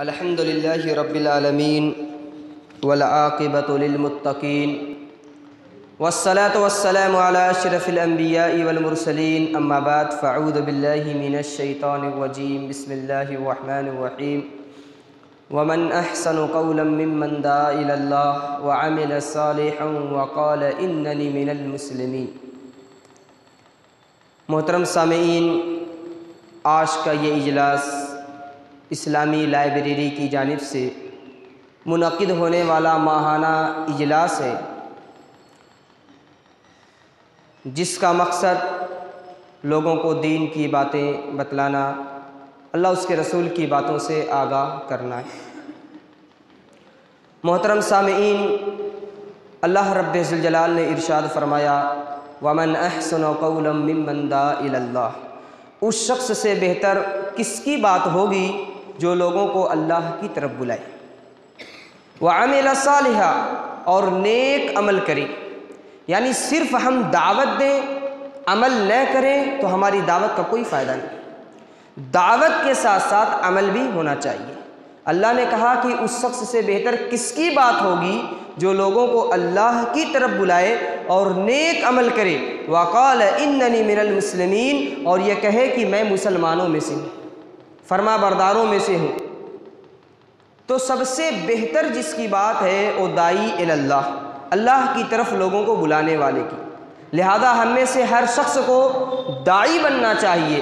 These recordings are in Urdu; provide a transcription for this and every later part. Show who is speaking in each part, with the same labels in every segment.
Speaker 1: الحمد للہ رب العالمین والعاقبۃ للمتقین والصلاة والسلام علی اشرف الانبیاء والمرسلین اما بعد فاعوذ باللہ من الشیطان الرجیم بسم اللہ الرحمن الرحیم ومن احسن قولا ممن دعا الی اللہ وعمل صالحا وقال اننی من المسلمین۔ محترم سامعین، آج کا یہ اجلاس اسلامی لائبریری کی جانب سے منعقد ہونے والا ماہانہ اجلاس ہے، جس کا مقصد لوگوں کو دین کی باتیں بتلانا، اللہ اس کے رسول کی باتوں سے آگاہ کرنا ہے۔ محترم سامعین، اللہ رب ذوالجلال نے ارشاد فرمایا وَمَنْ أَحْسَنُ قَوْلًا مِّمَّنْ دَعَا إِلَى اللَّهِ۔ اس شخص سے بہتر کس کی بات ہوگی جو لوگوں کو اللہ کی طرف بلائے، وَعَمِلَ صَالِحًا، اور نیک عمل کرے۔ یعنی صرف ہم دعوت دیں، عمل نہ کریں تو ہماری دعوت کا کوئی فائدہ نہیں۔ دعوت کے ساتھ ساتھ عمل بھی ہونا چاہیے۔ اللہ نے کہا کہ اس شخص سے بہتر کس کی بات ہوگی جو لوگوں کو اللہ کی طرف بلائے اور نیک عمل کرے، وَقَالَ إِنَّنِي مِنَ الْمُسْلِمِينَ، اور یہ کہے کہ میں مسلمانوں میں سے ہوں، فرما برداروں میں سے ہوں۔ تو سب سے بہتر جس کی بات ہے وہ داعی الی اللہ، اللہ کی طرف لوگوں کو بلانے والے کی۔ لہذا ہم میں سے ہر شخص کو داعی بننا چاہیے،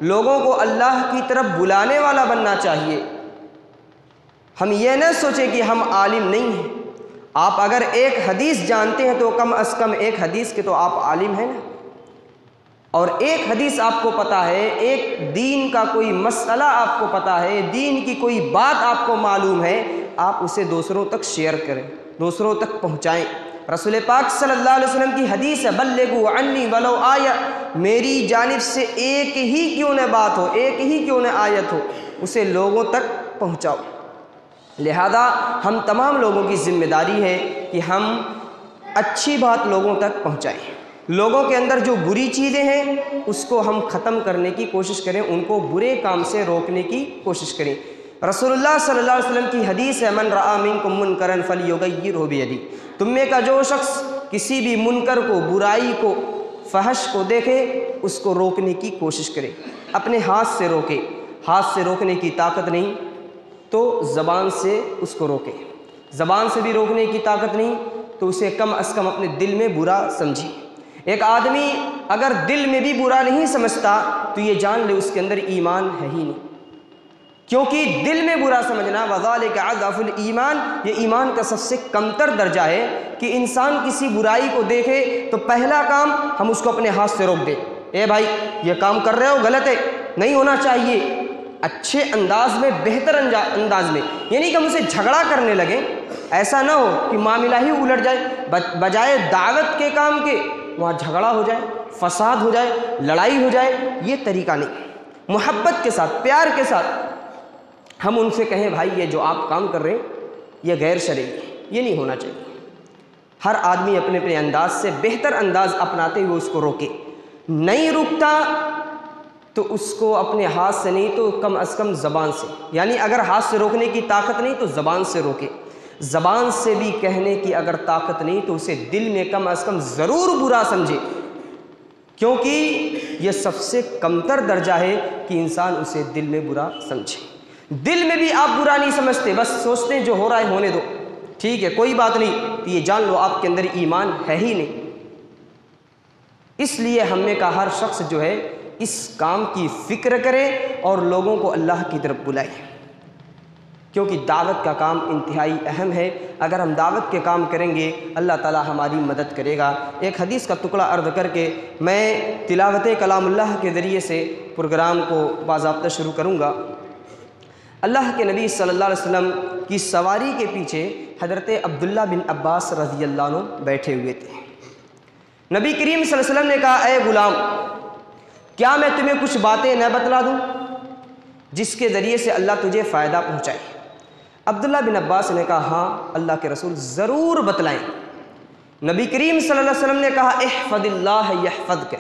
Speaker 1: لوگوں کو اللہ کی طرف بلانے والا بننا چاہیے۔ ہم یہ نہ سوچیں کہ ہم عالم نہیں ہیں۔ آپ اگر ایک حدیث جانتے ہیں تو کم از کم ایک حدیث کے تو آپ عالم ہیں نا، اور ایک حدیث آپ کو پتہ ہے، ایک دین کا کوئی مسئلہ آپ کو پتہ ہے، دین کی کوئی بات آپ کو معلوم ہے، آپ اسے دوسروں تک شیئر کریں، دوسروں تک پہنچائیں۔ رسول پاک صلی اللہ علیہ وسلم کی حدیث ہے بلغوا عنی ولو آیہ، میری جانب سے ایک ہی کیوں نہ بات ہو، ایک ہی کیوں نہ آیت ہو، اسے لوگوں تک پہنچاؤ۔ لہذا ہم تمام لوگوں کی ذمہ داری ہے کہ ہم اچھی بات لوگوں تک پہنچائیں۔ لوگوں کے اندر جو بری چیزیں ہیں اس کو ہم ختم کرنے کی کوشش کریں، ان کو برے کام سے روکنے کی کوشش کریں۔ رسول اللہ صلی اللہ علیہ وسلم کی حدیث ہے من رأى منکم منکرا فلیغیرہ بیدہ، تم میں کا جو شخص کسی بھی منکر کو، برائی کو، فحش کو دیکھے اس کو روکنے کی کوشش کرے، اپنے ہاتھ سے روکے۔ ہاتھ سے روکنے کی طاقت نہیں تو زبان سے اس کو روکے، زبان سے بھی روکنے کی طاقت نہیں تو اسے کم از کم اپنے دل میں برا سمجھے۔ ایک آدمی اگر دل میں بھی برا نہیں سمجھتا تو یہ جان لے اس کے اندر ایمان ہے ہی نہیں، کیونکہ دل میں برا سمجھنا وَذَلِكَ عَضْعَفُ الْإِيمَانِ، یہ ایمان کا سب سے کمتر درجہ ہے کہ انسان کسی برائی کو دیکھے تو پہلا کام ہم اس کو اپنے ہاتھ سے روک دیں، اے بھائی یہ کام کر رہے ہو غلط ہے، نہیں ہونا چاہیے، اچھے انداز میں، بہتر انداز میں، یعنی کہ ہم اسے جھگڑا کرنے لگیں۔ ایسا نہ ہو کہ معاملہ ہی الٹ جائے، بجائے دعوت کے کام کے وہاں جھگڑا ہو جائے، فساد ہو جائے، لڑائی ہو جائے، یہ طریقہ نہیں۔ محبت کے ساتھ، پیار کے ساتھ ہم ان سے کہیں بھائی یہ جو آپ کام کر رہے ہیں یہ غیر شرعی ہے، یہ نہیں ہونا چاہیے۔ ہر آدمی اپنے اپنے انداز سے بہتر انداز اپناتے ہوئے اس کو روکے۔ نہیں رکتا تو اس کو اپنے ہاتھ سے نہیں تو کم از کم زبان سے، یعنی اگر ہاتھ سے روکنے کی طاقت نہیں تو زبان سے روکے۔ زبان سے بھی کہنے کی اگر طاقت نہیں تو اسے دل میں کم از کم ضرور برا سمجھے، کیونکہ یہ سب سے کمتر درجہ ہے کہ انسان اسے دل میں برا سمجھے۔ دل میں بھی آپ برا نہیں سمجھتے، بس سوچتے ہیں جو ہو رہا ہے ہونے دو، ٹھیک ہے کوئی بات نہیں، تو یہ جان لو آپ کے اندر ایمان ہے ہی نہیں۔ اس لیے ہم میں کا ہر شخص جو ہے اس کام کی فکر کرے اور لوگوں کو اللہ کی طرف بلائے، کیونکہ دعوت کا کام انتہائی اہم ہے۔ اگر ہم دعوت کے کام کریں گے اللہ تعالی ہماری مدد کرے گا۔ ایک حدیث کا ٹکڑا عرض کر کے میں تلاوت کلام اللہ کے ذریعے سے پروگرام کو باضابطہ شروع کروں گا۔ اللہ کے نبی صلی اللہ علیہ وسلم کی سواری کے پیچھے حضرت عبداللہ بن عباس رضی اللہ عنہ بیٹھے ہوئے تھے۔ نبی کریم صلی اللہ علیہ وسلم نے کہا اے غلام، کیا میں تمہیں کچھ باتیں نہ بتلا دوں جس کے ذریعے سے اللہ تجھے فائدہ پہنچائے؟ عبداللہ بن عباس نے کہا ہاں اللہ کے رسول ضرور بتلائیں۔ نبی کریم صلی اللہ علیہ وسلم نے کہا احفظ اللہ یحفظک،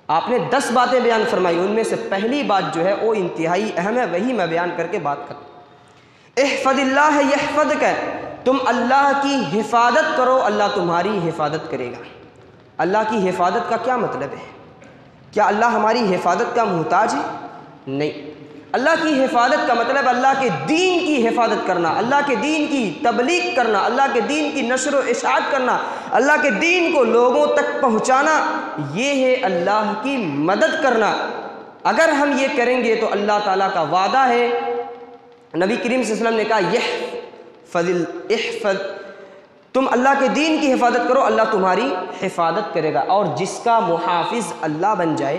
Speaker 1: آپ نے 10 باتیں بیان فرمائی، ان میں سے پہلی بات جو ہے وہ انتہائی اہم ہے، وہی میں بیان کر کے بات کروں۔ احفظ یحفظک، تم اللہ کی حفاظت کرو اللہ تمہاری حفاظت کرے گا۔ اللہ کی حفاظت کا کیا مطلب ہے؟ کیا اللہ ہماری حفاظت کا محتاج ہے؟ نہیں۔ اللہ کی حفاظت کا مطلب اللہ کے دین کی حفاظت کرنا، اللہ کے دین کی تبلیغ کرنا، اللہ کے دین کی نشر و اشاعت کرنا، اللہ کے دین کو لوگوں تک پہنچانا، یہ ہے اللہ کی مدد کرنا۔ اگر ہم یہ کریں گے تو اللہ تعالیٰ کا وعدہ ہے، نبی کریم صلی اللہ علیہ وسلم نے کہا احفظ، تم اللہ کے دین کی حفاظت کرو اللہ تمہاری حفاظت کرے گا۔ اور جس کا محافظ اللہ بن جائے،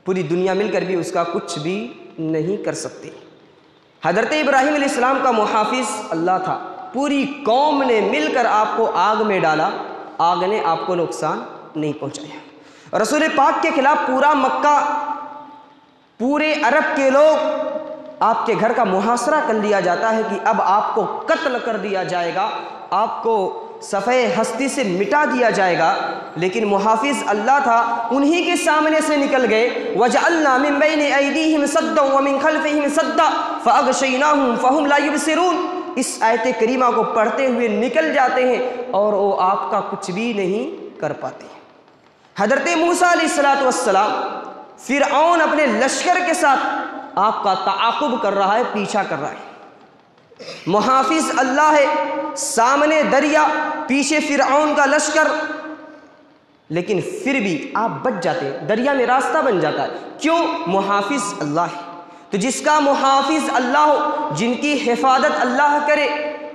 Speaker 1: پوری دنیا مل کر بھی اس کا کچھ بھی نہیں کر سکتی۔ حضرت ابراہیم علیہ السلام کا محافظ اللہ تھا، پوری قوم نے مل کر آپ کو آگ میں ڈالا، آگ نے آپ کو نقصان نہیں پہنچایا۔ رسول پاک کے خلاف پورا مکہ، پورے عرب کے لوگ آپ کے گھر کا محاصرہ کر لیا جاتا ہے کہ اب آپ کو قتل کر دیا جائے گا، آپ کو صفحہ ہستی سے مٹا دیا جائے گا، لیکن محافظ اللہ تھا، انہی کے سامنے سے نکل گئے۔ وَجَعَلْنَا مِن بَيْنِ أَيْدِيهِمْ سَدًّا وَمِن خَلْفِهِمْ سَدًّا فَأَغْشَيْنَاهُمْ فَهُمْ لَا يُبْصِرُونَ۔ اس آیت کریمہ کو پڑھتے ہوئے نکل جاتے ہیں اور وہ آپ کا کچھ بھی نہیں کر پاتے۔ حضرت موسیٰ علیہ السلام، فرعون اپنے لشکر کے ساتھ آپ کا تعاقب کر رہا ہے، پیچھا کر رہا ہے، محافظ اللہ ہے، سامنے دریا، پیچھے فرعون کا لشکر، لیکن پھر بھی آپ بچ جاتے ہیں، دریا میں راستہ بن جاتا ہے۔ کیوں؟ محافظ اللہ ہے۔ تو جس کا محافظ اللہ ہو، جن کی حفاظت اللہ کرے،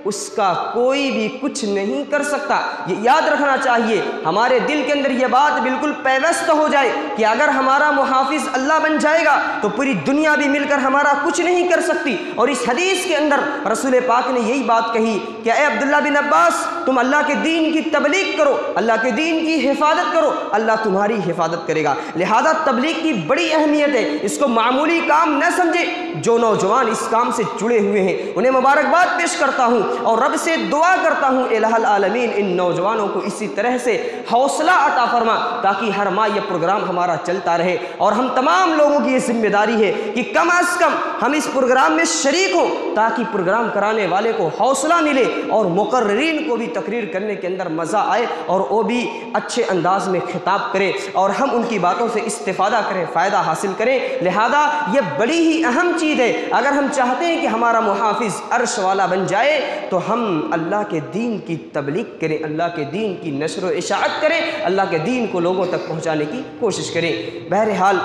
Speaker 1: اس کا کوئی بھی کچھ نہیں کر سکتا۔ یہ یاد رکھنا چاہیے، ہمارے دل کے اندر یہ بات بالکل پیوست ہو جائے کہ اگر ہمارا محافظ اللہ بن جائے گا تو پوری دنیا بھی مل کر ہمارا کچھ نہیں کر سکتی۔ اور اس حدیث کے اندر رسول پاک نے یہی بات کہی کہ اے عبداللہ بن عباس، تم اللہ کے دین کی تبلیغ کرو، اللہ کے دین کی حفاظت کرو، اللہ تمہاری حفاظت کرے گا۔ لہذا تبلیغ کی بڑی اہمیت ہے، اس کو معمولی کام نہ سمجھے۔ جو نوجوان اس کام سے جڑے ہوئے ہیں انہیں مبارکباد پیش کرتا ہوں اور رب سے دعا کرتا ہوں الہ العالمین ان نوجوانوں کو اسی طرح سے حوصلہ عطا فرما تاکہ ہر ماہ یہ پروگرام ہمارا چلتا رہے۔ اور ہم تمام لوگوں کی یہ ذمہ داری ہے کہ کم از کم ہم اس پروگرام میں شریک ہوں تاکہ پروگرام کرانے والے کو حوصلہ ملے اور مقررین کو بھی تقریر کرنے کے اندر مزہ آئے اور وہ بھی اچھے انداز میں خطاب کرے اور ہم ان کی باتوں سے استفادہ کریں، فائدہ حاصل کریں۔ لہذا یہ بڑی ہی اہم چیز ہے۔ اگر ہم چاہتے ہیں کہ ہمارا محافظ عرش والا بن جائے تو ہم اللہ کے دین کی تبلیغ کریں، اللہ کے دین کی نشر و اشاعت کریں، اللہ کے دین کو لوگوں تک پہنچانے کی کوشش کریں۔ بہرحال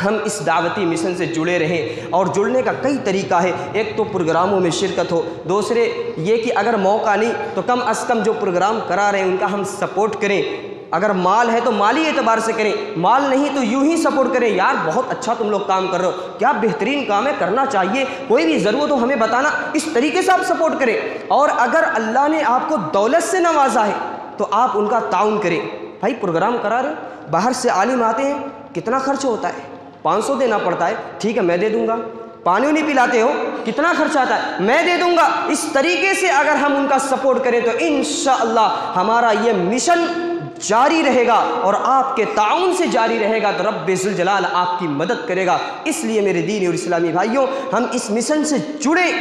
Speaker 1: ہم اس دعوتی مشن سے جڑے رہیں اور جڑنے کا کئی طریقہ ہے۔ ایک تو پروگراموں میں شرکت ہو، دوسرے یہ کہ اگر موقع نہیں تو کم از کم جو پروگرام کرا رہے ہیں ان کا ہم سپورٹ کریں۔ اگر مال ہے تو مالی اعتبار سے کریں، مال نہیں تو یوں ہی سپورٹ کریں، یار بہت اچھا تم لوگ کام کر رہے ہو، کیا بہترین کام ہے، کرنا چاہیے، کوئی بھی ضرورت ہو ہمیں بتانا، اس طریقے سے آپ سپورٹ کریں۔ اور اگر اللہ نے آپ کو دولت سے نوازا ہے تو آپ ان کا تعاون کریں۔ بھائی پروگرام کرا رہے ہیں، باہر سے عالم آتے ہیں، کتنا خرچ ہوتا ہے، 500 دینا پڑتا ہے، ٹھیک ہے میں دے دوں گا۔ پانی نہیں پلاتے ہو، کتنا خرچ آتا ہے، میں دے دوں گا۔ اس طریقے سے اگر ہم ان کا سپورٹ کریں تو انشاءاللہ ہمارا یہ مشن جاری رہے گا اور آپ کے تعاون سے جاری رہے گا تو رب ذوالجلال آپ کی مدد کرے گا۔ اس لیے میرے دینی اور اسلامی بھائیوں، ہم اس مشن سے جڑیں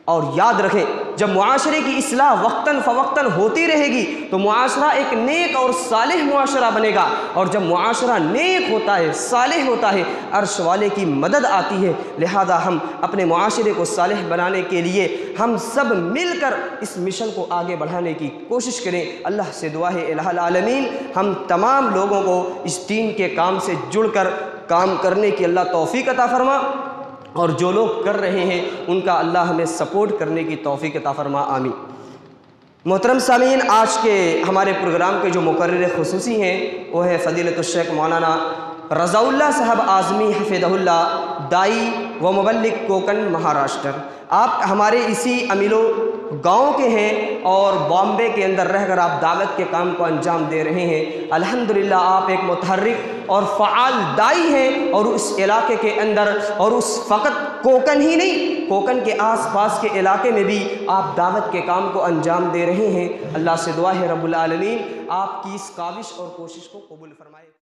Speaker 1: اور یاد رکھیں جب معاشرے کی اصلاح وقتاً فوقتاً ہوتی رہے گی تو معاشرہ ایک نیک اور صالح معاشرہ بنے گا، اور جب معاشرہ نیک ہوتا ہے، صالح ہوتا ہے، عرش والے کی مدد آتی ہے۔ لہذا ہم اپنے معاشرے کو صالح بنانے کے لیے ہم سب مل کر اس مشن کو آگے بڑھانے کی کوشش کریں۔ اللہ سے دعا ہے الہ العالمین ہم تمام لوگوں کو اس دین کے کام سے جڑ کر کام کرنے کی اللہ توفیق عطا فرما، اور جو لوگ کر رہے ہیں ان کا اللہ ہمیں سپورٹ کرنے کی توفیق عطا فرما، آمین۔ محترم سامعین، آج کے ہمارے پروگرام کے جو مقرر خصوصی ہیں وہ ہے فضیلت الشیخ مولانا رضا اللہ صاحب اعظمی حفظہ اللہ، دائی و مبلغ کوکن مہاراشٹر۔ آپ ہمارے اسی امیلو گاؤں کے ہیں اور بامبے کے اندر رہ کر آپ دعوت کے کام کو انجام دے رہے ہیں۔ الحمدللہ آپ ایک متحرک اور فعال دائی ہیں، اور اس علاقے کے اندر اور اس فقط کوکن ہی نہیں، کوکن کے آس پاس کے علاقے میں بھی آپ دعوت کے کام کو انجام دے رہے ہیں۔ اللہ سے دعا ہے رب العالمین آپ کی اس کاوش اور کوشش کو قبول فرمائے۔